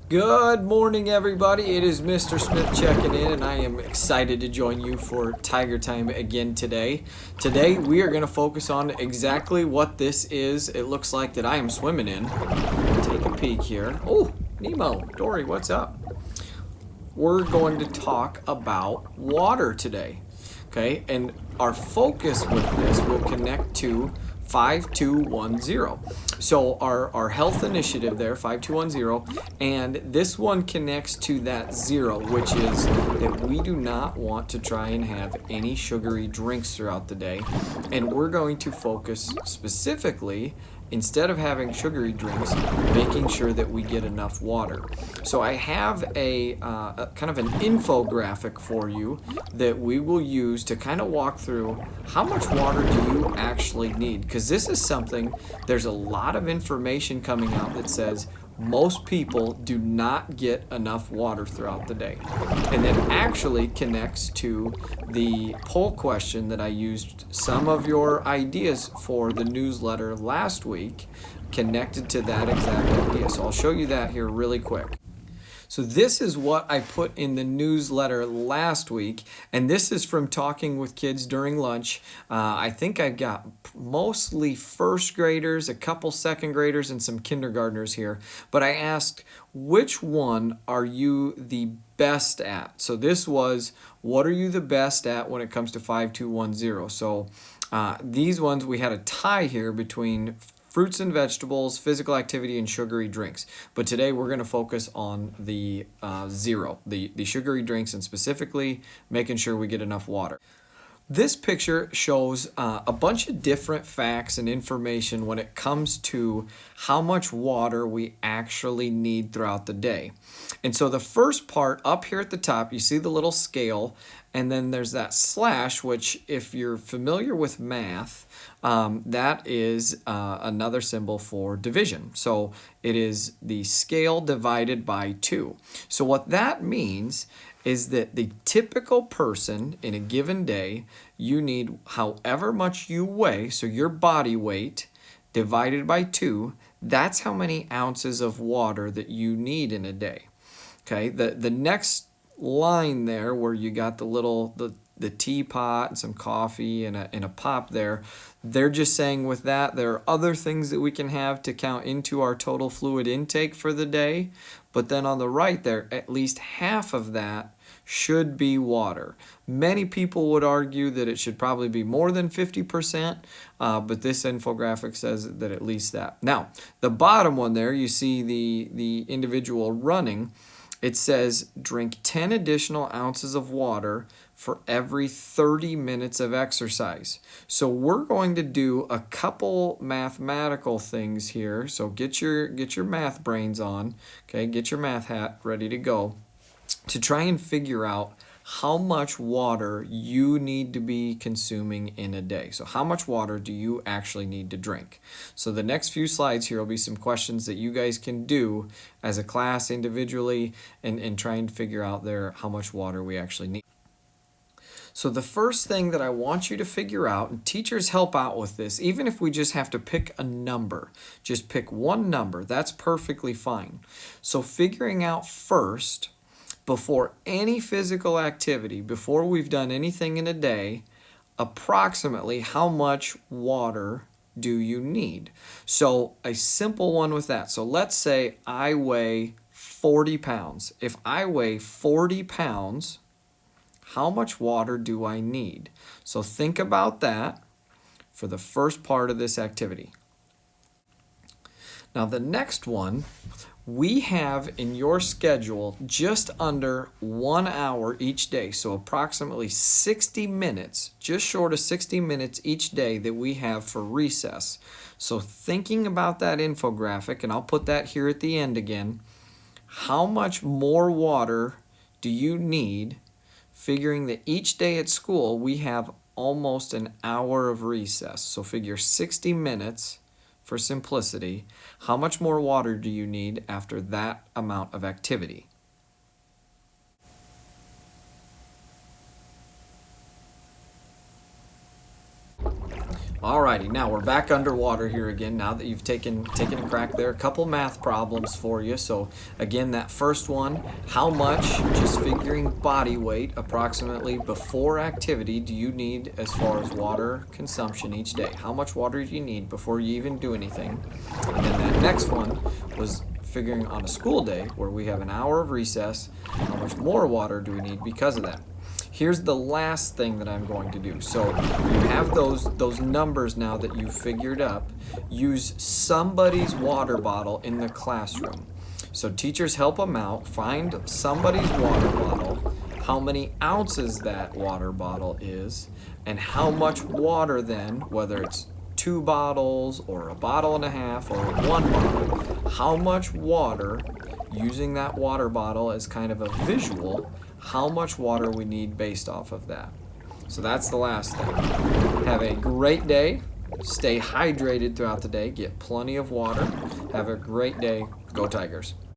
Good morning, everybody. It is Mr. Smith checking in, and I am excited to join you for Tiger Time again today. Today, we are going to focus on exactly what this is. It looks like that I am swimming in. Take a peek here. Oh, Nemo, Dory, what's up? We're going to talk about water today. Okay, and our focus with this will connect to 5210. So our health initiative there, 5210, and this one connects to that zero, which is that we do not want to try and have any sugary drinks throughout the day. And we're going to focus specifically, instead of having sugary drinks, making sure that we get enough water. So I have a kind of an infographic for you that we will use to kind of walk through how much water do you actually need, because this is something, there's a lot of information coming out that says most people do not get enough water throughout the day. And that actually connects to the poll question that I used some of your ideas for the newsletter last week, connected to that exact idea. So I'll show you that here really quick. So this is what I put in the newsletter last week, and this is from talking with kids during lunch. I think I've got mostly first graders, a couple second graders, and some kindergartners here. But I asked, which one are you the best at? So this was, what are you the best at when it comes to 5210? So these ones, we had a tie here between fruits and vegetables, physical activity, and sugary drinks. But today we're going to focus on the zero, the sugary drinks, and specifically making sure we get enough water. This picture shows a bunch of different facts and information when it comes to how much water we actually need throughout the day. And so the first part up here at the top, you see the little scale, and then there's that slash, which if you're familiar with math, that is another symbol for division. So it is the scale divided by 2. So what that means is that the typical person in a given day, you need however much you weigh, so your body weight divided by 2, that's how many ounces of water that you need in a day. Okay, the next line there where you got the little the teapot and some coffee and a pop there, they're just saying with that there are other things that we can have to count into our total fluid intake for the day. But then on the right there, at least half of that should be water. Many people would argue that it should probably be more than 50%, but this infographic says that at least that. Now, the bottom one there, you see the individual running. It says drink 10 additional ounces of water for every 30 minutes of exercise. So we're going to do a couple mathematical things here. So get your math brains on, okay? Get your math hat ready to go to try and figure out how much water you need to be consuming in a day. So how much water do you actually need to drink? So the next few slides here will be some questions that you guys can do as a class individually and try and figure out there how much water we actually need. So the first thing that I want you to figure out, and teachers help out with this, even if we just have to pick a number, just pick one number, that's perfectly fine. So figuring out first, before any physical activity, before we've done anything in a day, approximately how much water do you need? So a simple one with that. So let's say I weigh 40 pounds. If I weigh 40 pounds, how much water do I need? So think about that for the first part of this activity. Now the next one, we have in your schedule just under 1 hour each day, so approximately 60 minutes, just short of 60 minutes each day that we have for recess. So thinking about that infographic, and I'll put that here at the end again, how much more water do you need, figuring that each day at school we have almost an hour of recess. So figure 60 minutes for simplicity. How much more water do you need after that amount of activity? Alrighty, now we're back underwater here again. Now that you've taken a crack there, a couple math problems for you. So again, that first one, how much, just figuring body weight approximately before activity, do you need as far as water consumption each day? How much water do you need before you even do anything? And then that next one was figuring on a school day where we have an hour of recess, how much more water do we need because of that? Here's the last thing that I'm going to do. So you have those numbers now that you've figured up. Use somebody's water bottle in the classroom. So teachers help them out. Find somebody's water bottle, how many ounces that water bottle is, and how much water then, whether it's 2 bottles or a bottle and a half or 1 bottle, how much water, using that water bottle as kind of a visual, how much water we need based off of that. So that's the last thing. Have a great day. Stay hydrated throughout the day. Get plenty of water. Have a great day. Go Tigers.